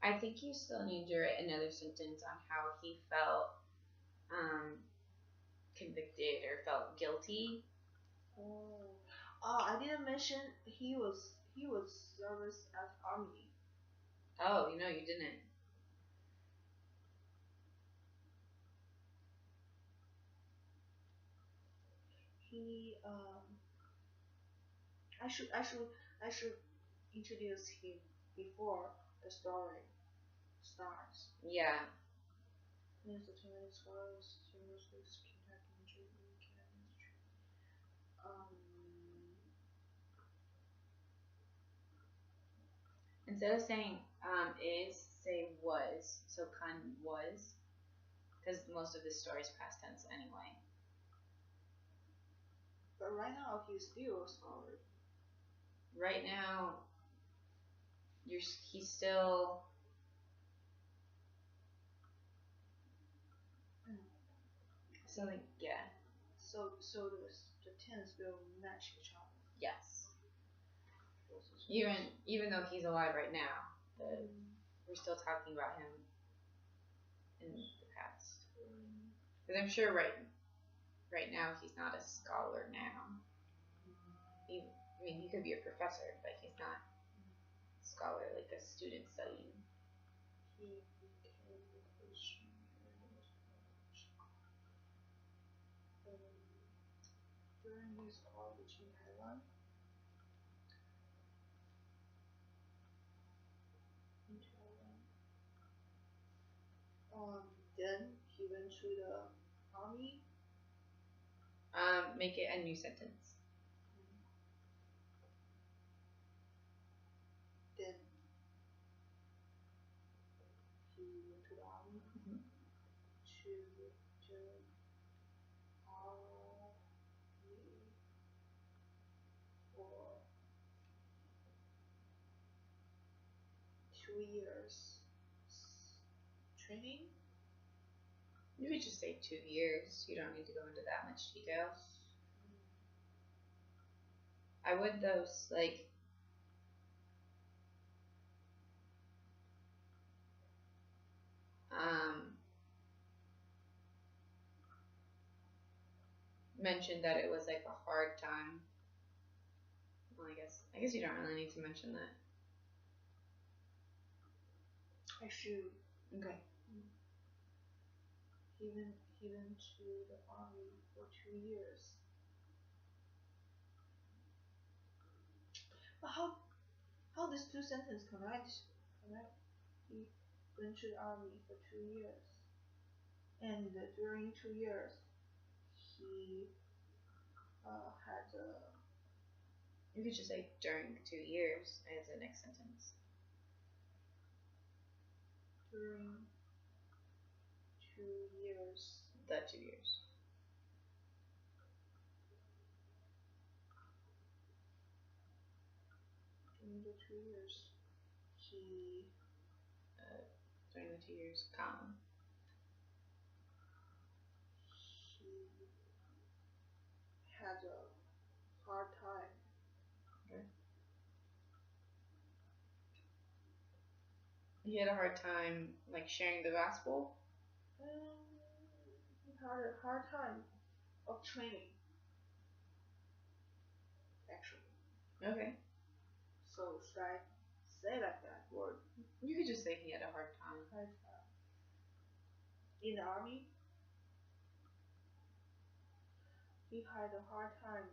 I think you still need to write another sentence on how he felt convicted or felt guilty. Oh, I didn't mention he was service at army. Oh, you didn't. He I should introduce him before the story starts. Yeah. Instead of saying is, say was. So Kun was, because most of this story is past tense anyway. But right now he's still a scholar. Right now, he's still. So like yeah. So the tense will match each other. Yes. Even though he's alive right now, we're still talking about him in the past. Because I'm sure right now he's not a scholar now. I mean, he could be a professor, but he's not a scholar, like a student studying. During his college in Taiwan. Then he went to the army. Make it a new sentence. Then he went to the army to the army for 2 years training. You could just say 2 years. You don't need to go into that much detail. I would though, like, mention that it was like a hard time. Well, I guess you don't really need to mention that. I should. Okay. He went to the army for 2 years. But how these two sentences connect? He went to the army for 2 years, and during 2 years, he had. You could just say during 2 years as the next sentence. During 2 years. The 2 years. During the 2 years, he. During the 2 years, comma. He had a hard time. Okay. He had a hard time, like, sharing the gospel? He had a hard time of training, actually. Okay. So should I say like that, or you could just say he had a hard time. In the army, he had a hard time.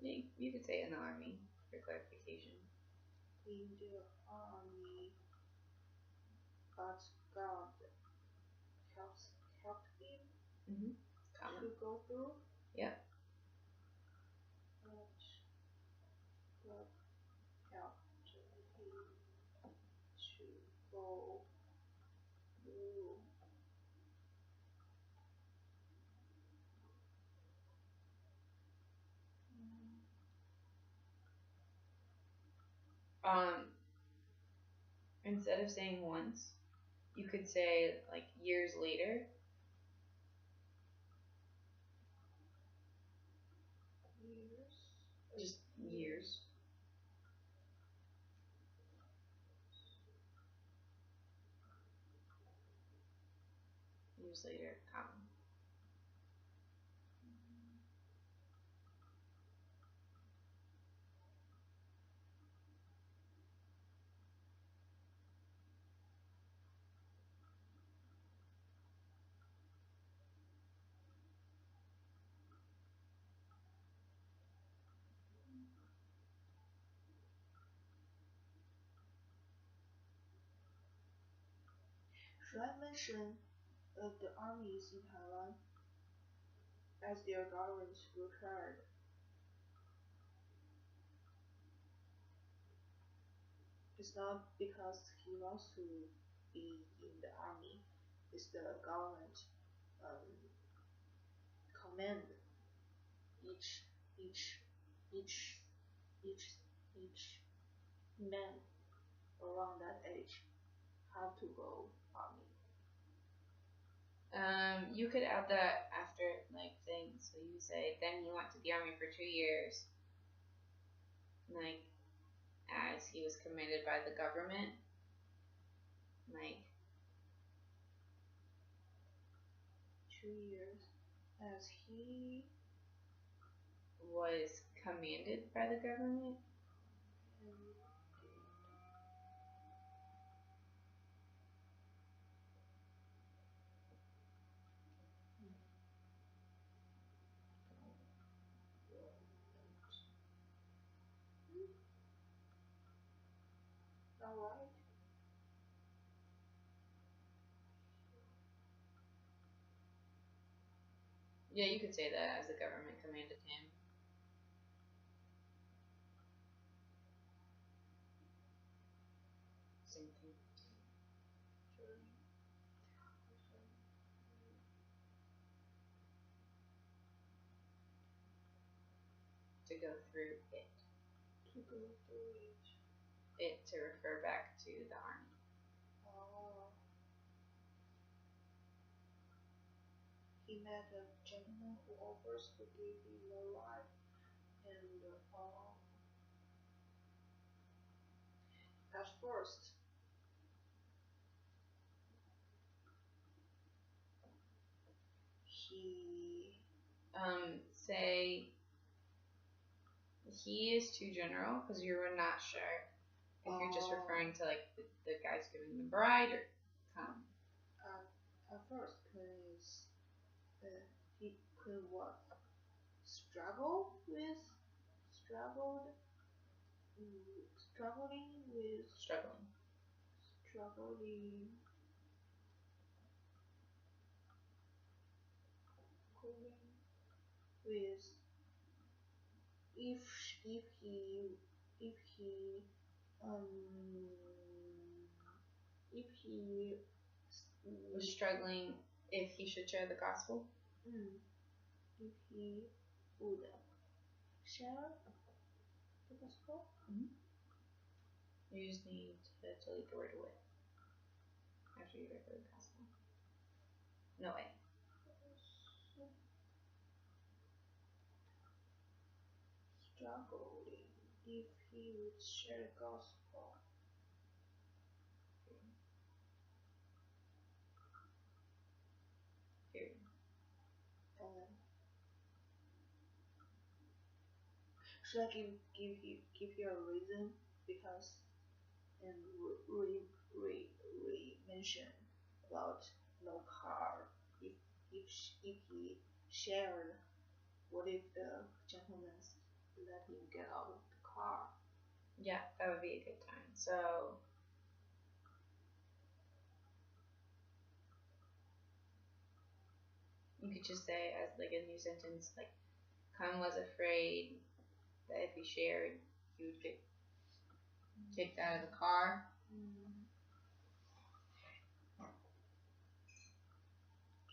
You could say in the army for clarification. In the army, but God helped him to go through. Yeah. God helped him to go through. Instead of saying once, you could say like years later. Just years. years later, come. Should I mention the armies in Taiwan as their government required? It's not because he wants to be in the army. It's the government command each each each each each man around that age have to go army. You could add that after like things. So you say then he went to the army for 2 years, like as he was commanded by the government, like 2 years as he was commanded by the government. Alright. Yeah, you could say that as the government commanded him. Same thing. To go through it. To go through it. It to refer back to the army. Oh. He met a gentleman who offers to give him a ride, and at first he Say he is too general because you were not sure if you're just referring to like the guys giving the bride or come. At first he could what? Struggling with with if he Was struggling if he should share the gospel. If he would share the gospel. You just need to delete the word with after you refer the gospel. No way. Struggling if he would share the gospel. Period. Should I give you a reason? Because and mention about no car. If he shared, what if the gentleman let him get out of the car? Yeah, that would be a good time. So you could just say as like a new sentence, like Khan was afraid that if he shared, he would get kicked out of the car.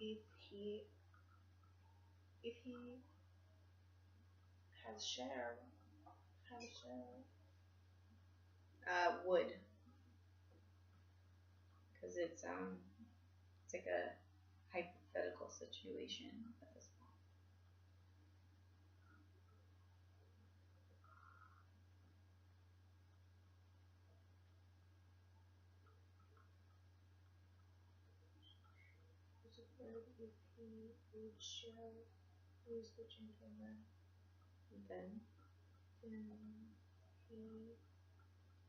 If he has shared, Would, because it's like a hypothetical situation at this point. But if he would share with the gentleman, then he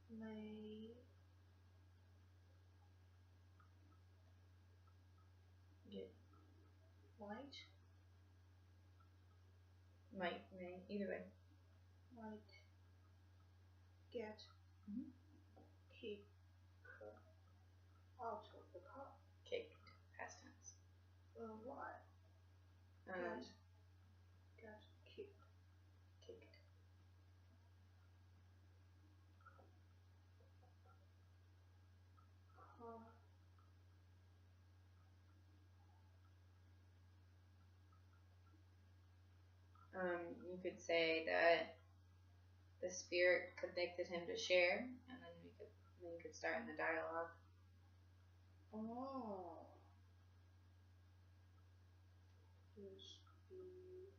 may get might may either way. might get Mhm. kicked out of the car. Kicked, past tense. Why? Get kicked. Kicked. You could say that the spirit convicted him to share, and then you could start in the dialogue. Oh. The spirit.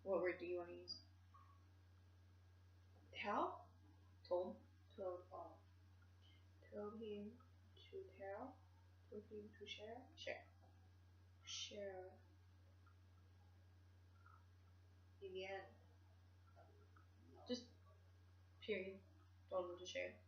What word do you want to use? Tell? Told. Told him to tell. Told him to share. Share. In the end. Just period. Told him to share.